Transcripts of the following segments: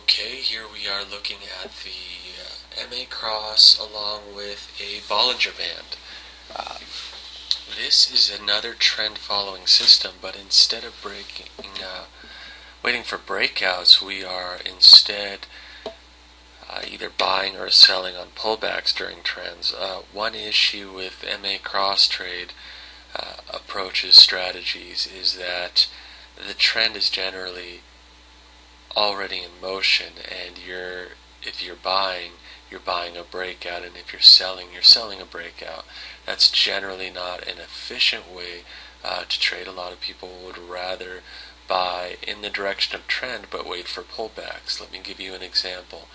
Okay, here we are looking at the MA Cross along with a Bollinger Band. This is another trend-following system, but instead of waiting for breakouts, we are instead either buying or selling on pullbacks during trends. One issue with MA Cross trade approaches, strategies, is that the trend is generally already in motion, and if you're buying, you're buying a breakout, and if you're selling a breakout. That's generally not an efficient way to trade. A lot of people would rather buy in the direction of trend but wait for pullbacks. Let me give you an example.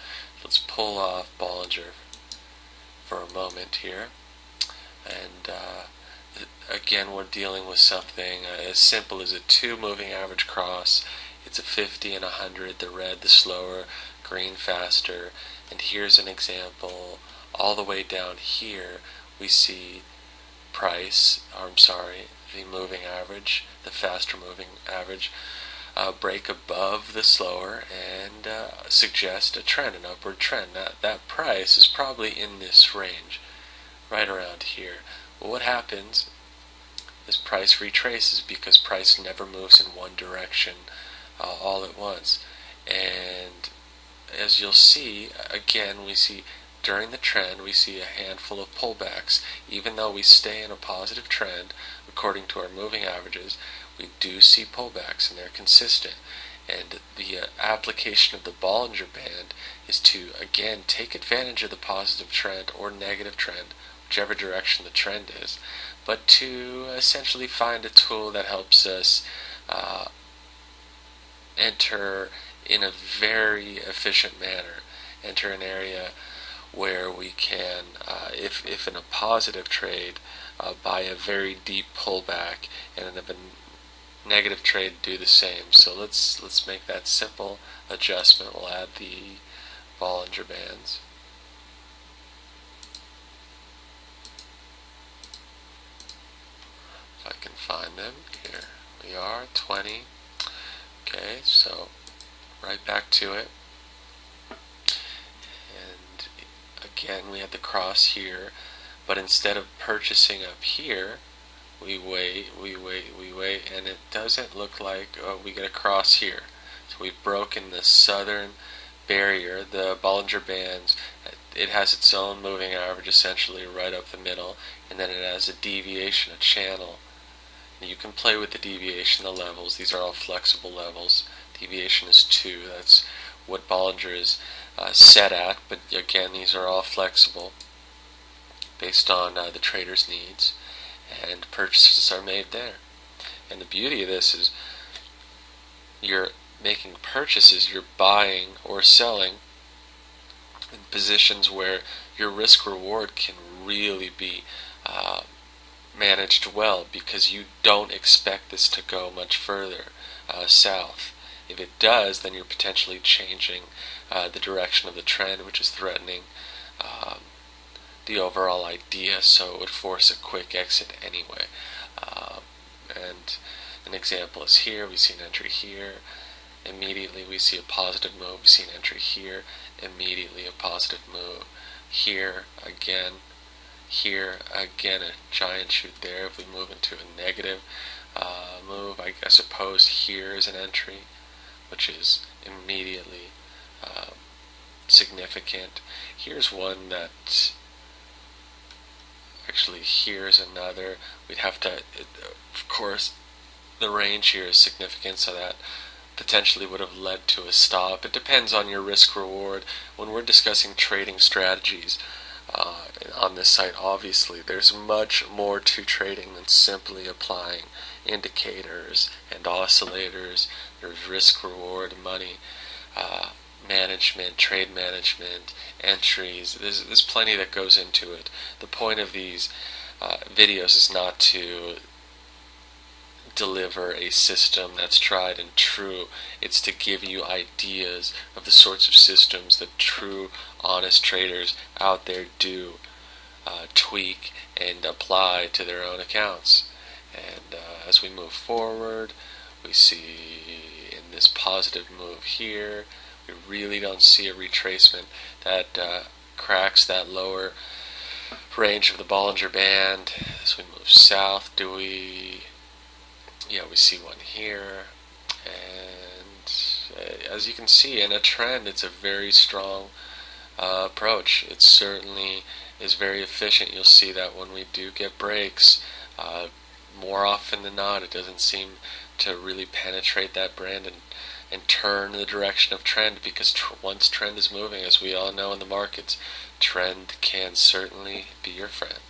Let's pull off Bollinger for a moment here, and again we're dealing with something as simple as a two moving average cross. It's a 50 and 100, the red the slower, green faster. And here's an example. All the way down here we see the moving average, the faster moving average, break above the slower and suggest a trend, an upward trend. That price is probably in this range, right around here. Well, what happens is price retraces, because price never moves in one direction all at once. And as you'll see, again, we see during the trend we see a handful of pullbacks. Even though we stay in a positive trend according to our moving averages, we do see pullbacks, and they're consistent. And the application of the Bollinger Band is to, again, take advantage of the positive trend or negative trend, whichever direction the trend is, but to essentially find a tool that helps us enter in a very efficient manner, enter an area where we can, if in a positive trade, buy a very deep pullback, and in a negative trade do the same. So let's make that simple adjustment. We'll add the Bollinger Bands. If I can find them, here we are, 20. Okay, so right back to it. And again, we had the cross here, but instead of purchasing up here, we wait, and it doesn't look like we get a cross here. So we've broken the southern barrier, the Bollinger Bands. It has its own moving average essentially right up the middle, and then it has a deviation, a channel. You can play with the deviation, the levels. These are all flexible levels. Deviation is 2. That's what Bollinger is set at. But again, these are all flexible based on the trader's needs, and purchases are made there. And the beauty of this is you're making purchases, you're buying or selling in positions where your risk reward can really be managed well, because you don't expect this to go much further south. If it does, then you're potentially changing the direction of the trend, which is threatening the overall idea, so it would force a quick exit anyway. And an example is here. We see an entry here. Immediately we see a positive move. We see an entry here. Immediately a positive move. Here again, a giant shoot there. If we move into a negative move, I suppose here is an entry, which is immediately significant. Here's one that, actually here's another. We'd have to, of course, the range here is significant, so that potentially would have led to a stop. It depends on your risk reward. When we're discussing trading strategies, on this site, obviously, there's much more to trading than simply applying indicators and oscillators. There's risk, reward, money management, trade management, entries. There's plenty that goes into it. The point of these videos is not to deliver a system that's tried and true. It's to give you ideas of the sorts of systems that true, honest traders out there do tweak and apply to their own accounts. And as we move forward, we see in this positive move here, We really don't see a retracement that cracks that lower range of the Bollinger Band. As we move south, do we? Yeah, we see one here. And as you can see, in a trend, it's a very strong approach. It certainly is very efficient. You'll see that when we do get breaks, more often than not, it doesn't seem to really penetrate that band and turn the direction of trend, because once trend is moving, as we all know in the markets, trend can certainly be your friend.